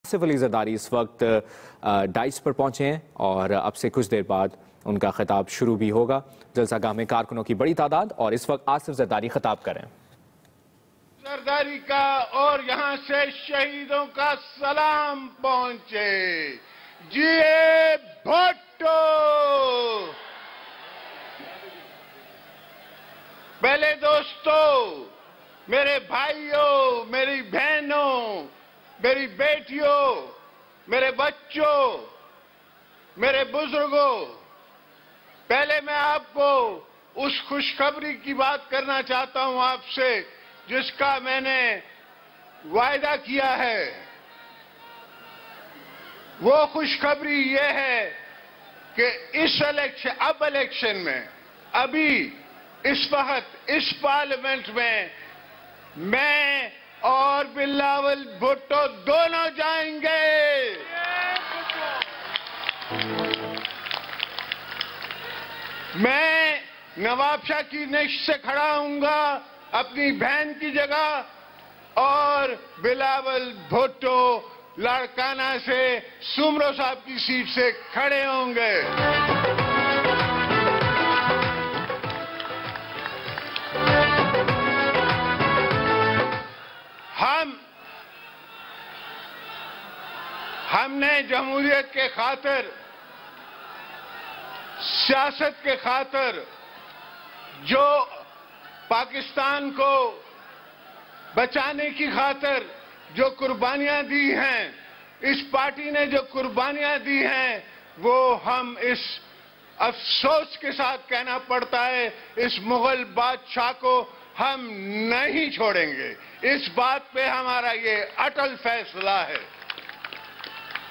آصف علی زرداری اس وقت ڈائس پر پہنچے ہیں اور اب سے کچھ دیر بعد ان کا خطاب شروع بھی ہوگا۔ جلسہ گاہ میں کارکنوں کی بڑی تعداد اور اس وقت آصف زرداری خطاب کریں۔ زرداری کا اور یہاں سے شہیدوں کا سلام پہنچے۔ جیے بھٹو! پہلے دوستو، میرے بھائیوں، میری بہنوں، میری بیٹیوں، میرے بچوں، میرے بزرگوں، پہلے میں آپ کو اس خوشخبری کی بات کرنا چاہتا ہوں آپ سے جس کا میں نے وعدہ کیا ہے۔ وہ خوشخبری یہ ہے کہ اس الیکشن میں ابھی اس وقت اس پارلیمنٹ میں اور بلاول بھٹو دونوں جائیں گے۔ میں نواب شاہ کی نشست سے کھڑا ہوں گا اپنی بہن کی جگہ اور بلاول بھٹو لاڑکانہ سے سمرو صاحب کی سیٹ سے کھڑے ہوں گے۔ ہم نے جمہوریت کے خاطر، سیاست کے خاطر جو پاکستان کو بچانے کی خاطر جو قربانیاں دی ہیں، اس پارٹی نے جو قربانیاں دی ہیں، وہ ہم اس افسوس کے ساتھ کہنا پڑتا ہے، اس مغل بادشاہ کو ہم نہیں چھوڑیں گے۔ اس بات پہ ہمارا یہ اٹل فیصلہ ہے،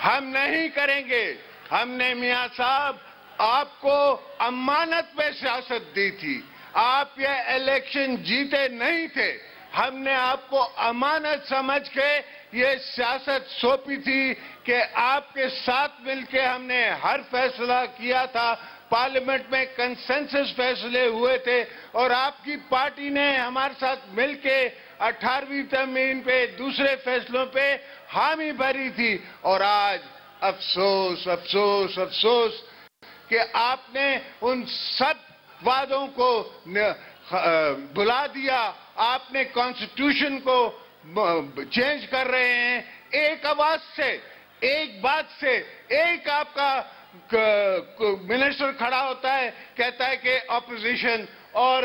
ہم نہیں کریں گے۔ ہم نے میاں صاحب آپ کو امانت پہ سیاست دی تھی، آپ یہ الیکشن جیتے نہیں تھے، ہم نے آپ کو امانت سمجھ کے یہ سیاست سونپی تھی کہ آپ کے ساتھ مل کے ہم نے ہر فیصلہ کیا تھا، پارلیمنٹ میں کنسنسس فیصلے ہوئے تھے اور آپ کی پارٹی نے ہمارے ساتھ مل کے 18ویں ترمیم پہ دوسرے فیصلوں پہ حامی بھری تھی، اور آج افسوس افسوس افسوس کہ آپ نے ان سب وعدوں کو بھلا دیا۔ آپ نے کانسٹیٹیوشن کو چینج کر رہے ہیں ایک آواز سے، ایک بات سے۔ ایک آپ کا منسٹر کھڑا ہوتا ہے، کہتا ہے کہ اپوزیشن اور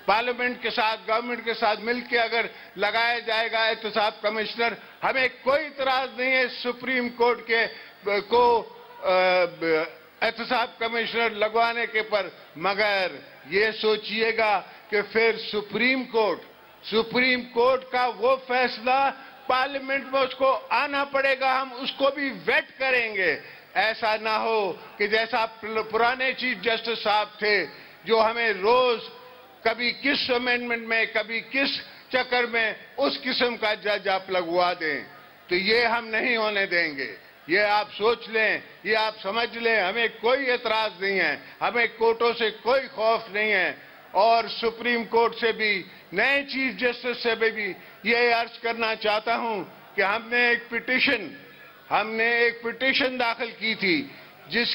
پارلیمنٹ کے ساتھ، گورنمنٹ کے ساتھ مل کے اگر لگایا جائے گا احتساب کمشنر، ہمیں کوئی اعتراض نہیں ہے سپریم کورٹ کو احتساب کمشنر لگوانے کے پر، مگر یہ سوچئے گا کہ پھر سپریم کورٹ کا وہ فیصلہ پارلیمنٹ میں اس کو آنا پڑے گا، ہم اس کو بھی ویٹ کریں گے۔ ایسا نہ ہو کہ جیسا پرانے چیف جسٹس صاحب تھے جو ہمیں روز کبھی کس امینڈمنٹ میں کبھی کس چکر میں اس قسم کا جج آپ لگوا دیں، تو یہ ہم نہیں ہونے دیں گے۔ یہ آپ سوچ لیں، یہ آپ سمجھ لیں، ہمیں کوئی اعتراض نہیں ہے، ہمیں کورٹوں سے کوئی خوف نہیں ہے، اور سپریم کورٹ سے بھی، نئے چیف جسٹس سے بھی یہ عرض کرنا چاہتا ہوں کہ ہم نے ایک پٹیشن داخل کی تھی جس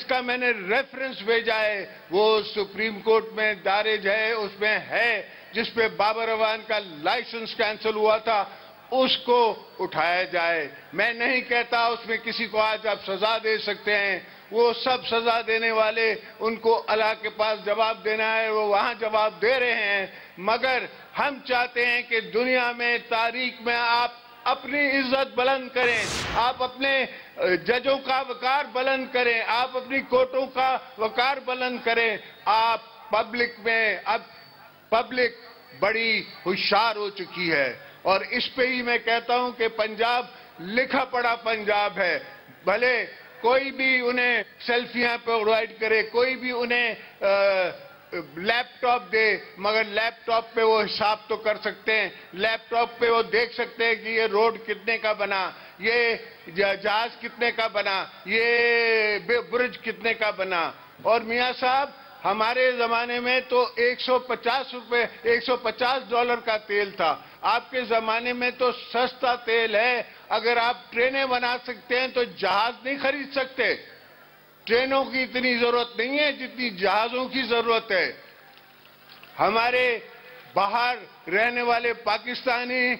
کا میں نے ریفرنس بھیجا ہے، وہ سپریم کورٹ میں دارج ہے، اس میں ہے، جس پہ بابر اعوان کا لائسنس کینسل ہوا تھا، اس کو اٹھایا جائے۔ میں نہیں کہتا اس میں کسی کو آج آپ سزا دے سکتے ہیں، وہ سب سزا دینے والے، ان کو اللہ کے پاس جواب دینا ہے، وہ وہاں جواب دے رہے ہیں، مگر ہم چاہتے ہیں کہ دنیا میں، تاریخ میں آپ اپنی عزت بلند کریں، آپ اپنے ججوں کا وقار بلند کریں، آپ اپنی کورٹوں کا وقار بلند کریں۔ آپ پبلک میں، اب پبلک بڑی ہوشیار ہو چکی ہے، اور اس پہ ہی میں کہتا ہوں کہ پنجاب لکھا پڑا پنجاب ہے۔ بھلے کوئی بھی انہیں سیلفیاں پرووائڈ کرے، کوئی بھی انہیں لیپ ٹاپ دے، مگر لیپ ٹاپ پہ وہ حساب تو کر سکتے ہیں، لیپ ٹاپ پہ وہ دیکھ سکتے ہیں کہ یہ روڈ کتنے کا بنا، یہ جہاز کتنے کا بنا، یہ برج کتنے کا بنا۔ اور میاں صاحب، ہمارے زمانے میں تو $150 کا تیل تھا. آپ کے زمانے میں تو سستا تیل ہے. اگر آپ ٹرینیں بنا سکتے ہیں تو جہاز نہیں خرید سکتے. ٹرینوں کی اتنی ضرورت نہیں ہے جتنی جہازوں کی ضرورت ہے. ہمارے باہر رہنے والے پاکستانی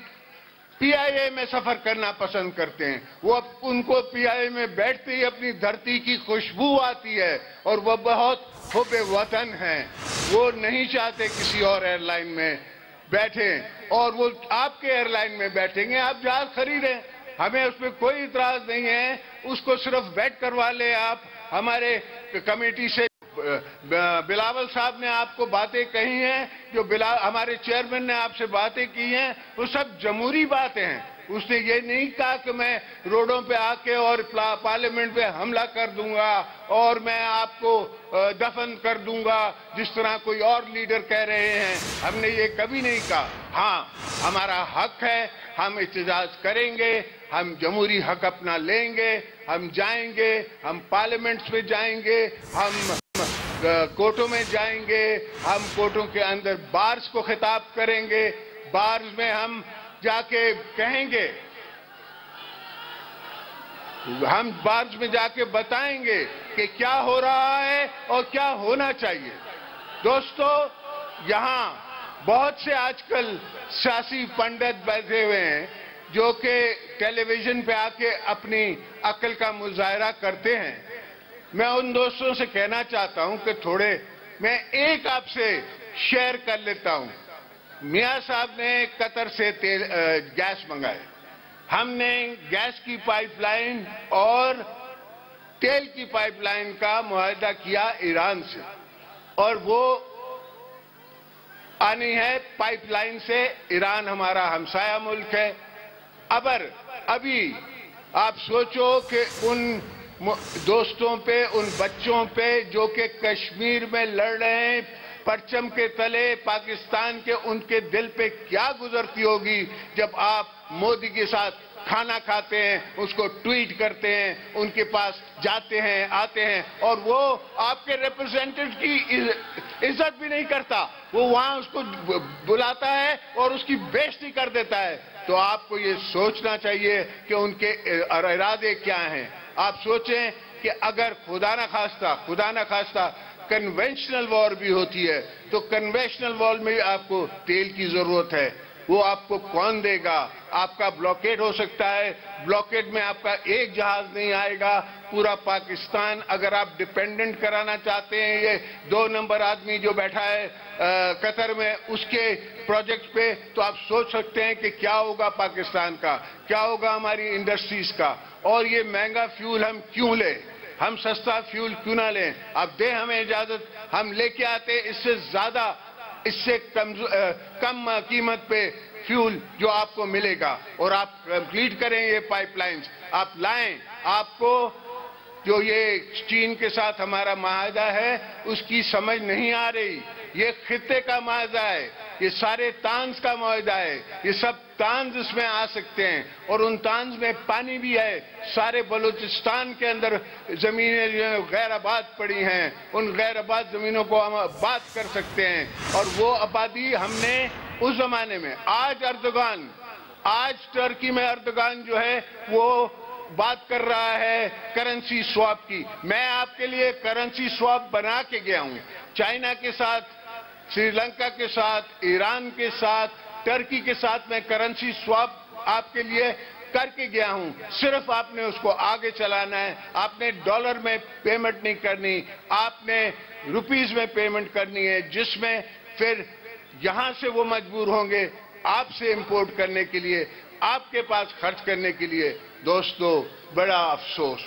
پی آئی اے میں سفر کرنا پسند کرتے ہیں. ان کو پی آئی اے میں بیٹھتے ہی اپنی دھرتی کی خوشبو آتی ہے اور وہ بہت حب وطن ہیں. وہ نہیں چاہتے کسی اور ایئر لائن میں بیٹھیں اور وہ آپ کے ایئر لائن میں بیٹھیں گے. آپ جہاز خریدیں, ہمیں اس پہ کوئی اعتراض نہیں ہے. اس کو صرف ویٹ کروا لیں. آپ ہمارے کمیٹی سے بلاول صاحب نے آپ کو باتیں کہی ہیں, جو ہمارے چیئرمین نے آپ سے باتیں کی ہیں, وہ سب جمہوری باتیں ہیں. اس نے یہ نہیں کہا کہ میں روڈوں پہ آ کے اور پارلیمنٹ پہ حملہ کر دوں گا اور میں آپ کو دفن کر دوں گا جس طرح کوئی اور لیڈر کہہ رہے ہیں. ہم نے یہ کبھی نہیں کہا. ہاں, ہمارا حق ہے, ہم احتجاج کریں گے, ہم جمہوری حق اپنا لیں گے, ہم جائیں گے, ہم پارلیمنٹس میں جائیں گے, ہم کورٹوں میں جائیں گے, ہم کورٹوں کے اندر بارز کو خطاب کریں گے. بارز میں ہم جا کے کہیں گے, ہم بارز میں جا کے بتائیں گے کہ کیا ہو رہا ہے اور کیا ہونا چاہیے. دوستو, یہاں بہت سے آج کل سیاسی پنڈت بیٹھے ہوئے ہیں جو کہ ٹیلی ویژن پہ آ کے اپنی عقل کا مظاہرہ کرتے ہیں. میں ان دوستوں سے کہنا چاہتا ہوں کہ تھوڑے میں ایک آپ سے شیئر کر لیتا ہوں. میاں صاحب نے قطر سے گیس منگائے. ہم نے گیس کی پائپ لائن اور تیل کی پائپ لائن کا معاہدہ کیا ایران سے, اور وہ آنی ہے پائپ لائن سے. ایران ہمارا ہمسایہ ملک ہے. ابھی آپ سوچو کہ ان دوستوں پہ, ان بچوں پہ جو کہ کشمیر میں لڑ رہے ہیں پرچم کے تلے پاکستان کے, ان کے دل پہ کیا گزرتی ہوگی جب آپ مودی کے ساتھ کھانا کھاتے ہیں, اس کو ٹویٹ کرتے ہیں, ان کے پاس جاتے ہیں, آتے ہیں, اور وہ آپ کے ریپرزینٹیو کی عزت بھی نہیں کرتا. وہ وہاں اس کو بلاتا ہے اور اس کی بےعزتی کر دیتا ہے. تو آپ کو یہ سوچنا چاہیے کہ ان کے ارادے کیا ہیں. آپ سوچیں کہ اگر خدا نہ خواستہ کنونشنل وار بھی ہوتی ہے تو کنونشنل وار میں آپ کو تیل کی ضرورت ہے. وہ آپ کو کون دے گا؟ آپ کا بلاکیڈ ہو سکتا ہے, بلاکیڈ میں آپ کا ایک جہاز نہیں آئے گا. پورا پاکستان اگر آپ ڈیپینڈنٹ کرانا چاہتے ہیں یہ 2 نمبر آدمی جو بیٹھا ہے قطر میں اس کے پروجیکٹ پہ, تو آپ سوچ سکتے ہیں کہ کیا ہوگا پاکستان کا, کیا ہوگا ہماری انڈسٹریز کا. اور یہ مہنگا فیول ہم کیوں لیں؟ ہم سستا فیول کیوں نہ لیں؟ آپ دیں ہمیں اجازت, ہم لے کے آتے اس سے زیادہ, اس سے کم قیمت پہ فیول جو آپ کو ملے گا, اور آپ کمپلیٹ کریں یہ پائپ لائنز, آپ لائیں. آپ کو جو یہ چین کے ساتھ ہمارا معاہدہ ہے اس کی سمجھ نہیں آ رہی. یہ خطے کا معاہدہ ہے, یہ سارے طنز کا معاہدہ ہے, یہ سب طنز اس میں آ سکتے ہیں, اور ان طنز میں پانی بھی ہے. سارے بلوچستان کے اندر زمینیں جو غیر آباد پڑی ہیں, ان غیر آباد زمینوں کو ہم آباد کر سکتے ہیں. اور وہ آبادی ہم نے اس زمانے میں, آج ٹرکی میں اردگان جو ہے وہ بات کر رہا ہے کرنسی سواپ کی. میں آپ کے لیے کرنسی سواپ بنا کے گیا ہوں. چائنا کے ساتھ, سری لنکا کے ساتھ, ایران کے ساتھ, ٹرکی کے ساتھ میں کرنسی سواپ آپ کے لیے کر کے گیا ہوں. صرف آپ نے اس کو آگے چلانا ہے. آپ نے ڈالر میں پیمنٹ نہیں کرنی, آپ نے روپیز میں پیمنٹ کرنی ہے, جس میں پھر یہاں سے وہ مجبور ہوں گے آپ سے امپورٹ کرنے کے لیے, آپ کے پاس خرچ کرنے کے لیے. دوستو, بڑا افسوس,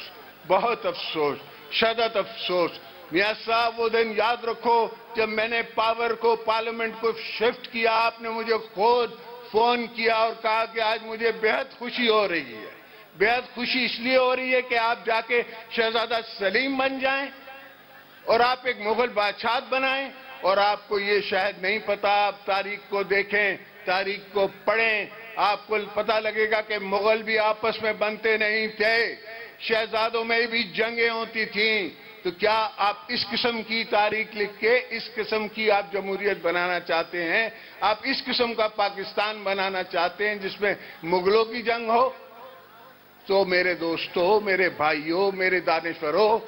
بہت افسوس, شدید افسوس. میاں صاحب وہ دن یاد رکھو جب میں نے پاور کو پارلیمنٹ کو شفٹ کیا, آپ نے مجھے خود فون کیا اور کہا کہ آج مجھے بہت خوشی ہو رہی ہے. بہت خوشی اس لیے ہو رہی ہے کہ آپ جا کے شہزادہ سلیم بن جائیں اور آپ ایک مغل بادشاہ بنائیں. اور آپ کو یہ شاید نہیں پتا, آپ تاریخ کو دیکھیں, تاریخ کو پڑھیں, آپ کو پتا لگے گا کہ مغل بھی آپس میں بنتے نہیں تھے. شہزادوں میں بھی جنگیں ہوتی تھیں, تو کیا آپ اس قسم کی تاریخ لکھ کے اس قسم کی آپ جمہوریت بنانا چاہتے ہیں؟ آپ اس قسم کا پاکستان بنانا چاہتے ہیں جس میں مغلوں کی جنگ ہو؟ تو میرے دوستو، میرے بھائیوں، میرے دانشوروں،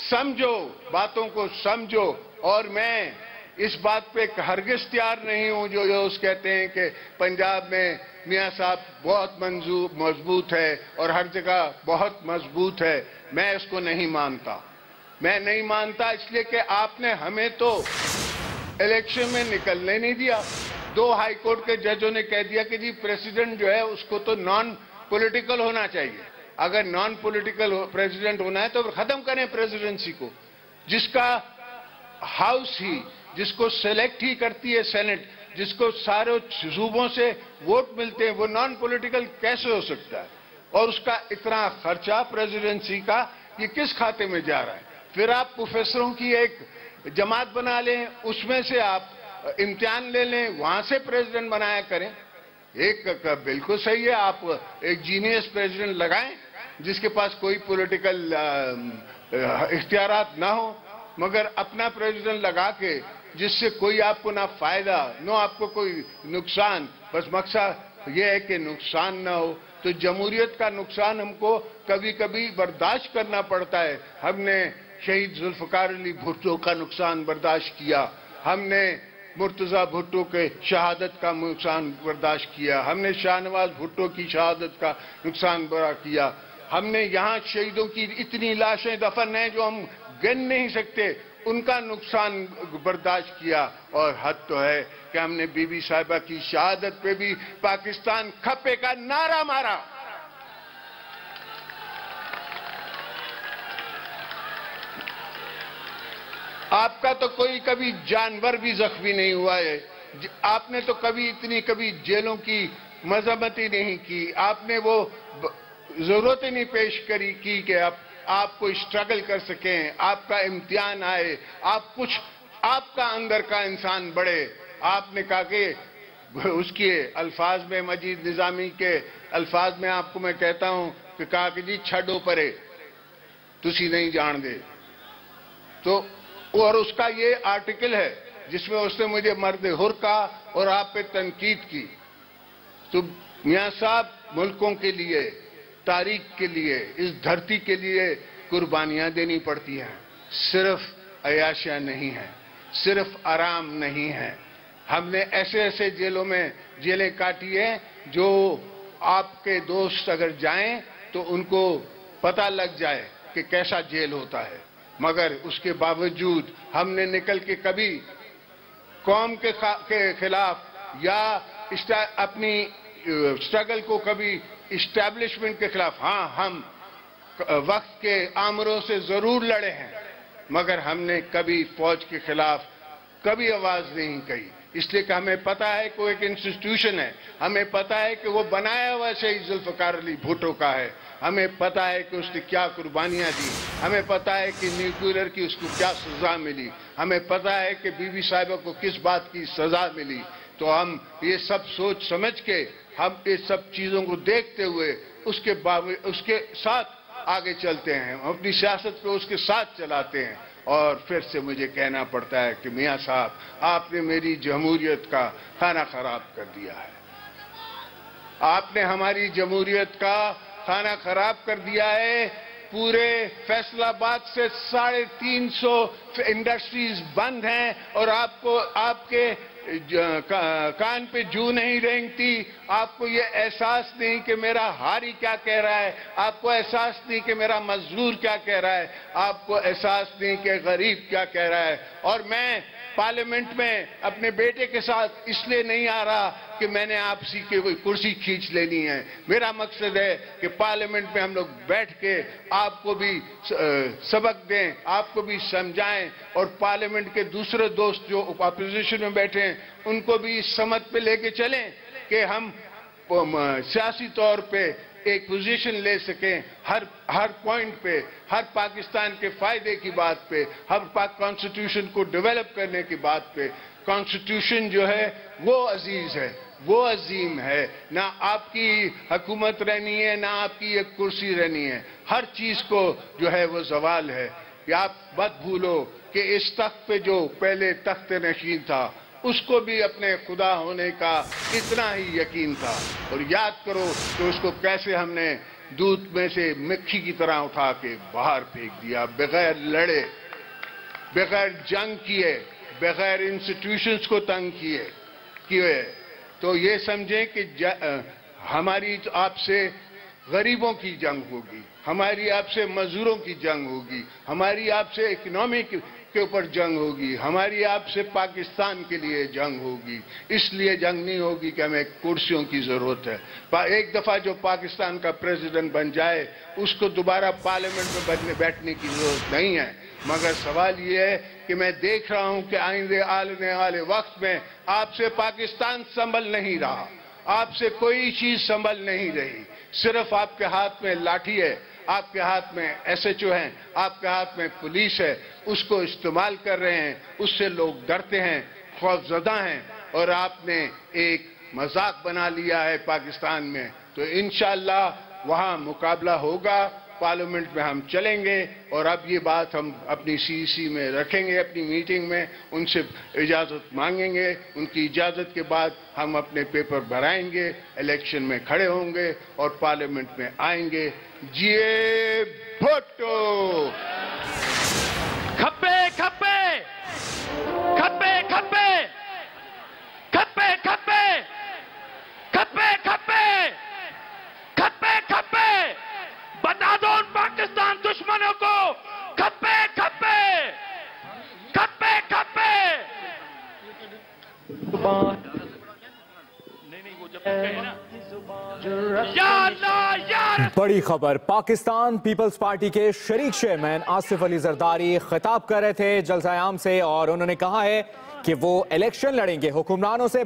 سمجھو، باتوں کو سمجھو. اور میں اس بات پہ ہرگز تیار نہیں ہوں جو اس کہتے ہیں کہ پنجاب میں میاں صاحب بہت مضبوط ہے اور ہر جگہ بہت مضبوط ہے. میں اس کو نہیں مانتا. میں نہیں مانتا اس لیے کہ آپ نے ہمیں تو الیکشن میں نکلنے نہیں دیا. 2 ہائی کورٹ کے ججوں نے کہہ دیا کہ جی پریزیڈنٹ جو ہے اس کو تو نان پولیٹیکل ہونا چاہیے. اگر نان پولیٹیکل پریزیڈنٹ ہونا ہے تو ختم کریں پریزیڈنسی کو. جس کا ہاؤس ہی، جس کو سلیکٹ ہی کرتی ہے سینٹ، جس کو سارے صوبوں سے ووٹ ملتے ہیں، وہ نان پولیٹیکل کیسے ہو سکتا ہے؟ اور اس کا اتنا خرچہ پریزیڈنسی کا یہ کس کھاتے میں جا رہا ہے؟ پھر آپ پروفیسروں کی ایک جماعت بنا لیں، اس میں سے آپ امتحان لے لیں، وہاں سے پریزیڈنٹ بنایا کریں. ایک بالکل صحیح ہے، آپ ایک جینیس پریزیڈنٹ لگائیں جس کے پاس کوئی پولیٹیکل اختیارات نہ ہو، مگر اپنا پریزیڈنٹ لگا کے جس سے کوئی آپ کو نہ فائدہ نہ آپ کو کوئی نقصان، بس مقصد یہ ہے کہ نقصان نہ ہو. تو جمہوریت کا نقصان ہم کو کبھی کبھی برداشت کرنا پڑتا ہے. ہم نے شہید ذوالفقار علی بھٹو کا نقصان برداشت کیا، ہم نے مرتضی بھٹو کے شہادت کا نقصان برداشت کیا، ہم نے شاہ نواز بھٹو کی شہادت کا نقصان برداشت کیا، ہم نے یہاں شہیدوں کی اتنی لاشیں دفن ہیں جو ہم گن نہیں سکتے، ان کا نقصان برداشت کیا. اور حد تو ہے کہ ہم نے بی بی صاحبہ کی شہادت پہ بھی پاکستان کھپے کا نعرہ مارا. آپ کا تو کوئی کبھی جانور بھی زخمی نہیں ہوا ہے. آپ نے تو کبھی جیلوں کی مذمت ہی نہیں کی. آپ نے وہ ضرورت ہی نہیں پیش کی کہ آپ کو اسٹرگل کر سکیں، آپ کا امتحان آئے، آپ کا اندر کا انسان بڑھے. آپ نے کہا کہ اس کے الفاظ میں، مجید نظامی کے الفاظ میں آپ کو میں کہتا ہوں کہ کہا کہ جی چھڈو پرے تسی نہیں جان دے. تو اور اس کا یہ آرٹیکل ہے جس میں اس نے مجھے مرد حر کہا اور آپ پہ تنقید کی. تو میاں صاحب، ملکوں کے لیے، تاریخ کے لیے، اس دھرتی کے لیے قربانیاں دینی پڑتی ہیں. صرف عیاشیاں نہیں ہیں، صرف آرام نہیں ہے. ہم نے ایسے جیلوں میں جیلیں کاٹی ہیں جو آپ کے دوست اگر جائیں تو ان کو پتہ لگ جائے کہ کیسا جیل ہوتا ہے. مگر اس کے باوجود ہم نے نکل کے کبھی قوم کے خلاف یا اپنی اسٹرگل کو کبھی اسٹیبلشمنٹ کے خلاف، ہاں ہم وقت کے آمروں سے ضرور لڑے ہیں، مگر ہم نے کبھی فوج کے خلاف کبھی آواز نہیں کہی. اس لیے کہ ہمیں پتا ہے کہ وہ ایک انسٹیٹیوشن ہے، ہمیں پتا ہے کہ وہ بنایا ہوا شہید ذوالفقار علی بھٹو کا ہے، ہمیں پتا ہے کہ اس نے کیا قربانیاں دی، ہمیں پتا ہے کہ نیوکلیئر کی اس کو کیا سزا ملی، ہمیں پتا ہے کہ بی بی صاحبہ کو کس بات کی سزا ملی. تو ہم یہ سب سوچ سمجھ کے، ہم یہ سب چیزوں کو دیکھتے ہوئے اس کے ساتھ آگے چلتے ہیں، اپنی سیاست پہ اس کے ساتھ چلاتے ہیں. اور پھر سے مجھے کہنا پڑتا ہے کہ میاں صاحب، آپ نے میری جمہوریت کا کھانا خراب کر دیا ہے. آپ نے ہماری جمہوریت کا کھانا خراب کر دیا ہے. پورے فیصل آباد سے 350 انڈسٹریز بند ہیں اور آپ کے کان پہ جو نہیں رینگتی. آپ کو یہ احساس نہیں کہ میرا ہاری کیا کہہ رہا ہے، آپ کو احساس نہیں کہ میرا مزدور کیا کہہ رہا ہے، آپ کو احساس نہیں کہ غریب کیا کہہ رہا ہے. اور میں پارلیمنٹ میں اپنے بیٹے کے ساتھ اس لیے نہیں آ رہا کہ میں نے آپ سی کے کوئی کرسی کھینچ لینی ہے. میرا مقصد ہے کہ پارلیمنٹ میں ہم لوگ بیٹھ کے آپ کو بھی سبق دیں، آپ کو بھی سمجھائیں، اور پارلیمنٹ کے دوسرے دوست جو اپوزیشن میں بیٹھے ہیں ان کو بھی اس سمت پہ لے کے چلیں کہ ہم سیاسی طور پہ ایک پوزیشن لے سکیں ہر پوائنٹ پہ، ہر پاکستان کے فائدے کی بات پہ، ہر کانسٹیٹیوشن کو ڈیولپ کرنے کی بات پہ. کانسٹیٹیوشن جو ہے وہ عزیز ہے، وہ عظیم ہے. نہ آپ کی حکومت رہنی ہے، نہ آپ کی ایک کرسی رہنی ہے. ہر چیز کو جو ہے وہ زوال ہے. کہ آپ مت بھولو کہ اس تخت پہ جو پہلے تخت نشین تھا اس کو بھی اپنے خدا ہونے کا اتنا ہی یقین تھا، اور یاد کرو کہ اس کو کیسے ہم نے دودھ میں سے مکھی کی طرح اٹھا کے باہر پھینک دیا، بغیر لڑے، بغیر جنگ کیے، بغیر انسٹیٹیوشنز کو تنگ کیے۔ تو یہ سمجھیں کہ ہماری آپ سے غریبوں کی جنگ ہوگی، ہماری آپ سے مزدوروں کی جنگ ہوگی، ہماری آپ سے اکنامی کے اوپر جنگ ہوگی، ہماری آپ سے پاکستان کے لیے جنگ ہوگی۔ اس لیے جنگ نہیں ہوگی کہ ہمیں کرسیوں کی ضرورت ہے۔ ایک دفعہ جو پاکستان کا پریزیڈنٹ بن جائے اس کو دوبارہ پارلیمنٹ میں بیٹھنے کی ضرورت نہیں ہے، مگر سوال یہ ہے کہ میں دیکھ رہا ہوں کہ آنے والے وقت میں آپ سے پاکستان سنبھل نہیں رہا، آپ سے کوئی چیز سنبھل نہیں رہی، صرف آپ کے ہاتھ میں لاٹھی ہے، آپ کے ہاتھ میں ایس ایچ او ہیں، آپ کے ہاتھ میں پولیس ہے، اس کو استعمال کر رہے ہیں، اس سے لوگ ڈرتے ہیں، خوف زدہ ہیں، اور آپ نے ایک مذاق بنا لیا ہے پاکستان میں۔ تو انشاءاللہ وہاں مقابلہ ہوگا، پارلیمنٹ میں ہم چلیں گے، اور اب یہ بات ہم اپنی سی سی میں رکھیں گے، اپنی میٹنگ میں ان سے اجازت مانگیں گے، ان کی اجازت کے بعد ہم اپنے پیپر بھرائیں گے، الیکشن میں کھڑے ہوں گے اور پارلیمنٹ میں آئیں گے۔ جیے بھٹو، کھپے کھپے کھپے کھپے کھپے کھپے کھپے کھپے کھپے کھپے بتا دو ان پاکستان دشمنوں کو، کھپے کھپے کھپے کھپے۔ بڑی خبر، پاکستان پیپلز پارٹی کے شریک چیئرمین آصف علی زرداری خطاب کر رہے تھے جلسہ عام سے، اور انہوں نے کہا ہے کہ وہ الیکشن لڑیں گے، حکمرانوں سے